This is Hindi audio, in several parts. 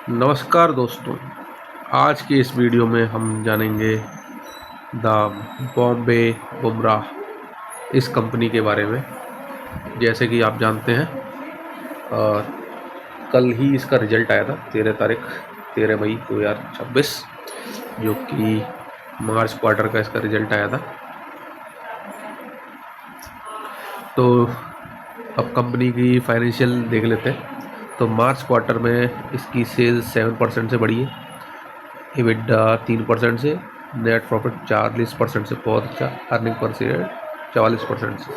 नमस्कार दोस्तों, आज की इस वीडियो में हम जानेंगे द बॉम्बे बुमराह इस कंपनी के बारे में। जैसे कि आप जानते हैं, कल ही इसका रिज़ल्ट आया था 13 मई 2026, जो कि मार्च क्वार्टर का इसका रिज़ल्ट आया था। तो अब कंपनी की फाइनेंशियल देख लेते हैं। तो मार्च क्वार्टर में इसकी सेल्स 7% से बढ़ी है, EBITDA 3% से, नेट प्रॉफिट 40% से, बहुत अच्छा, अर्निंग पर शेयर 44% से।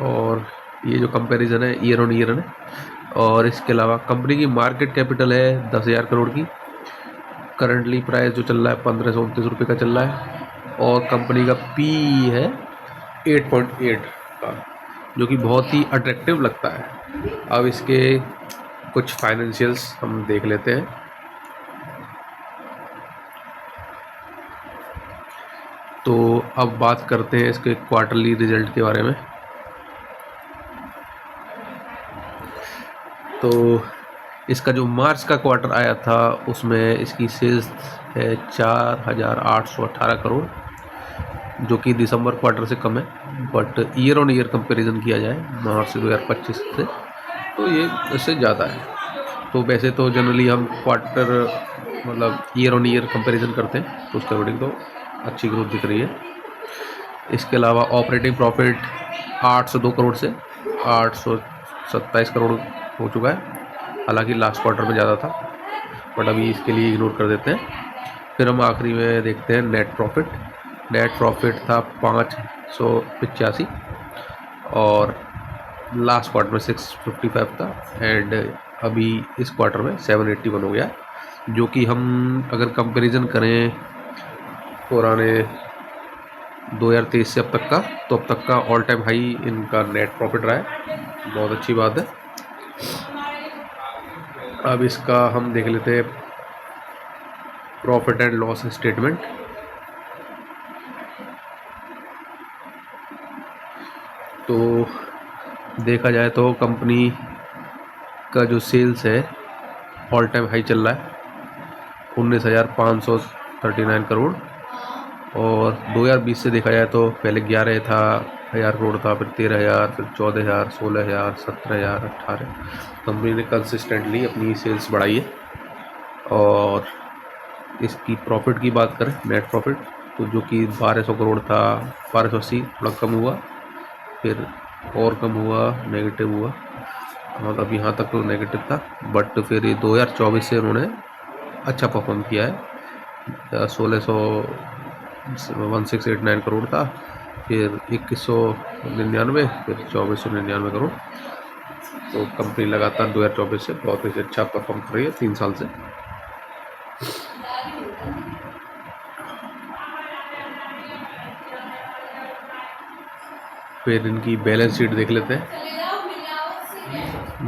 और ये जो कंपैरिजन है ईयर ऑन ईयर है। और इसके अलावा कंपनी की मार्केट कैपिटल है 10,000 करोड़ की। करंटली प्राइस जो चल रहा है 1529 रुपये का चल रहा है। और कंपनी का पी है 8.8 का, जो कि बहुत ही अट्रैक्टिव लगता है। अब इसके कुछ फाइनेंशियल्स हम देख लेते हैं। तो अब बात करते हैं इसके क्वार्टरली रिजल्ट के बारे में। तो इसका जो मार्च का क्वार्टर आया था उसमें इसकी सेल्स है 4,818 करोड़, जो कि दिसंबर क्वार्टर से कम है। But year on year comparison किया जाए मार्च 2025 से, तो ये इससे ज़्यादा है। तो वैसे तो जनरली हम क्वार्टर मतलब ईयर ऑन ईयर कंपैरिजन करते हैं, तो उसके अकॉर्डिंग तो अच्छी ग्रोथ दिख रही है। इसके अलावा ऑपरेटिंग प्रॉफिट 802 करोड़ से 827 करोड़ हो चुका है। हालांकि लास्ट क्वार्टर में ज़्यादा था, बट अभी इसके लिए इग्नोर कर देते हैं। फिर हम आखिरी में देखते हैं नेट प्रॉफिट था 585, और लास्ट क्वार्टर में 655 था, एंड अभी इस क्वार्टर में 781 हो गया। जो कि हम अगर कंपैरिजन करें पुराने 2023 से अब तक का, तो अब तक का ऑल टाइम हाई इनका नेट प्रॉफिट रहा है। बहुत अच्छी बात है। अब इसका हम देख लेते हैं प्रॉफिट एंड लॉस स्टेटमेंट। तो देखा जाए तो कंपनी का जो सेल्स है ऑल टाइम हाई चल रहा है 19,539 करोड़। और 2020 से देखा जाए तो पहले 11,000 करोड़ था, फिर 13,000, फिर 14,000, 16,000, 17,000, 18। कंपनी ने कंसिस्टेंटली अपनी सेल्स बढ़ाई है। और इसकी प्रॉफिट की बात करें, नेट प्रॉफिट, तो जो कि 1,200 करोड़ था, 1,280, थोड़ा कम हुआ, फिर और कम हुआ, नेगेटिव हुआ, मतलब यहाँ तक तो नेगेटिव था। बट फिर ये 2024 से उन्होंने अच्छा परफॉर्म किया है। 1689 करोड़ था, फिर 2199, फिर 2499 करोड़। तो कंपनी लगातार 2024 से बहुत ही अच्छा परफॉर्म कर रही है 3 साल से। फिर इनकी बैलेंस शीट देख लेते हैं।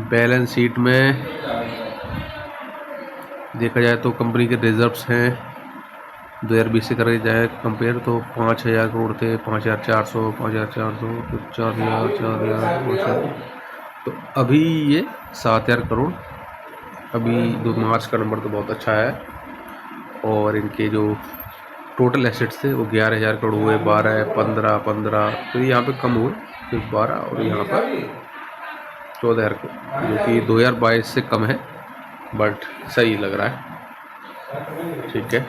बैलेंस शीट में देखा जाए तो कंपनी के रिजर्व्स हैं 2020 से करे जाए कंपेयर, तो 5,000 करोड़ थे, 5,400, 5,400, फिर 4,000, 4,000, 5,000। तो अभी ये 7,000 करोड़। अभी 2 मार्च का नंबर तो बहुत अच्छा है। और इनके जो टोटल एसेट्स थे वो 11,000 करोड़ हुए, 12, 15, 15, फिर यहाँ पे कम हुए, फिर 12, और यहाँ पर 14,000 करोड़, जो कि 2022 से कम है, बट सही लग रहा है। ठीक है।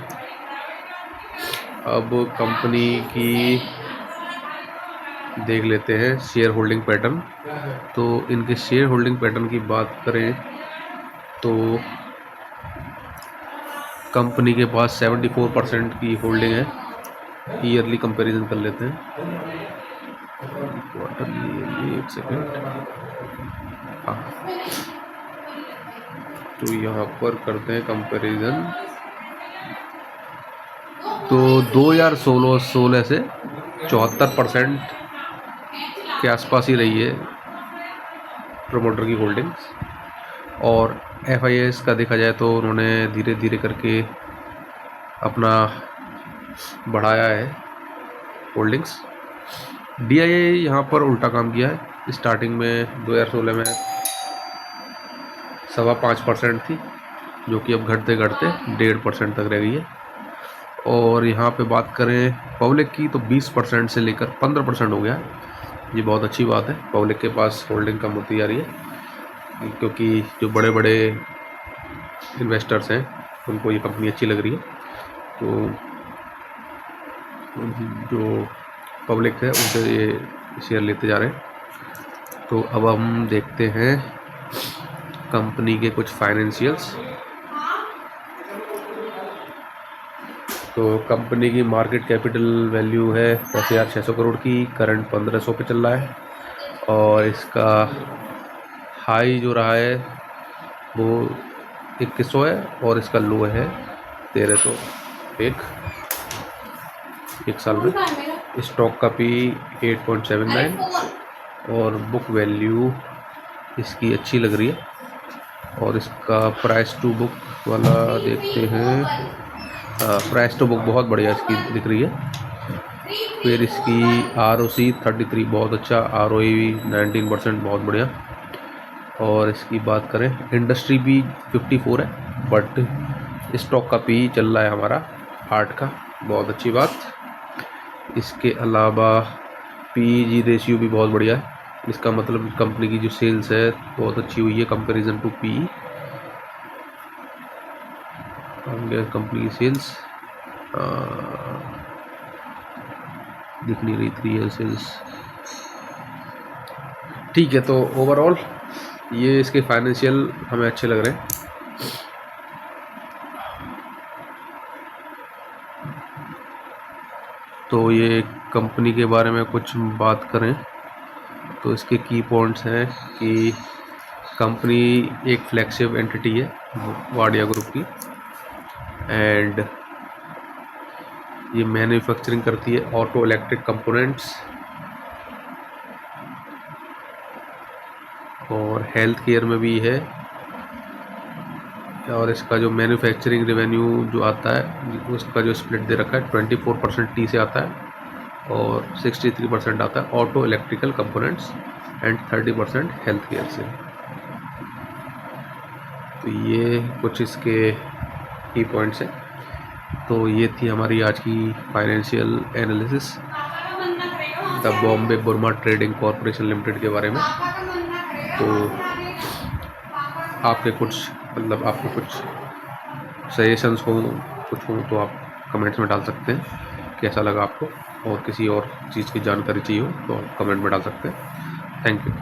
अब कंपनी की देख लेते हैं शेयर होल्डिंग पैटर्न। तो इनके शेयर होल्डिंग पैटर्न की बात करें तो कंपनी के पास 74% की होल्डिंग है। ईयरली कंपैरिजन कर लेते हैं, क्वार्टरली, एक सेकेंड। हाँ, तो यहाँ पर करते हैं कंपैरिजन। तो 2016 से 74% के आसपास ही रही है प्रमोटर की होल्डिंग्स। और FIS का देखा जाए तो उन्होंने धीरे धीरे करके अपना बढ़ाया है होल्डिंग्स। DIA यहाँ पर उल्टा काम किया है। स्टार्टिंग में 2016 में 5.25% थी, जो कि अब घटते घटते 1.5% तक रह गई है। और यहाँ पे बात करें पब्लिक की तो 20% से लेकर 15% हो गया है। ये बहुत अच्छी बात है, पब्लिक के पास होल्डिंग कम होती जा रही है, क्योंकि जो बड़े बड़े इन्वेस्टर्स हैं उनको ये कंपनी अच्छी लग रही है। तो जो पब्लिक है उनसे ये शेयर लेते जा रहे हैं। तो अब हम देखते हैं कंपनी के कुछ फाइनेंशियल्स। तो कंपनी की मार्केट कैपिटल वैल्यू है 10,600 करोड़ की, करंट 1500 पे चल रहा है। और इसका हाई जो रहा है वो 2100 है और इसका लो है 1301 एक साल में। स्टॉक का पी 8.79 और बुक वैल्यू इसकी अच्छी लग रही है। और इसका प्राइस टू बुक वाला देखते हैं, प्राइस टू बुक बहुत बढ़िया इसकी दिख रही है। फिर इसकी ROC 33 बहुत अच्छा, ROE 19% बहुत बढ़िया। और इसकी बात करें इंडस्ट्री भी 54 है, बट स्टॉक का पी चल रहा है हमारा 8 का, बहुत अच्छी बात। इसके अलावा PEG रेशियो भी बहुत बढ़िया है, इसका मतलब कंपनी की जो सेल्स है बहुत अच्छी हुई है कंपैरिजन टू PE। कंपनी की सेल्स दिख नहीं रही थी ये सेल्स, ठीक है। तो ओवरऑल ये इसके फाइनेंशियल हमें अच्छे लग रहे हैं। तो ये कंपनी के बारे में कुछ बात करें तो इसके की पॉइंट्स हैं कि कंपनी एक फ्लैगशिप एंटिटी है वाडिया ग्रुप की, एंड ये मैन्युफैक्चरिंग करती है ऑटो इलेक्ट्रिक कंपोनेंट्स और हेल्थ केयर में भी है। और इसका जो मैन्युफैक्चरिंग रेवेन्यू जो आता है उसका जो स्प्लिट दे रखा है 24% टी से आता है और 63% आता है auto electrical components and 30% health care से। तो ये कुछ इसके की पॉइंट्स हैं। तो ये थी हमारी आज की financial analysis the Bombay Burmah Trading Corporation Limited के बारे में। तो आपके कुछ मतलब आपको कुछ सजेशंस हो, कुछ हो तो आप कमेंट्स में डाल सकते हैं कैसा लगा आपको, और किसी और चीज़ की जानकारी चाहिए हो तो आप कमेंट में डाल सकते हैं। Thank you.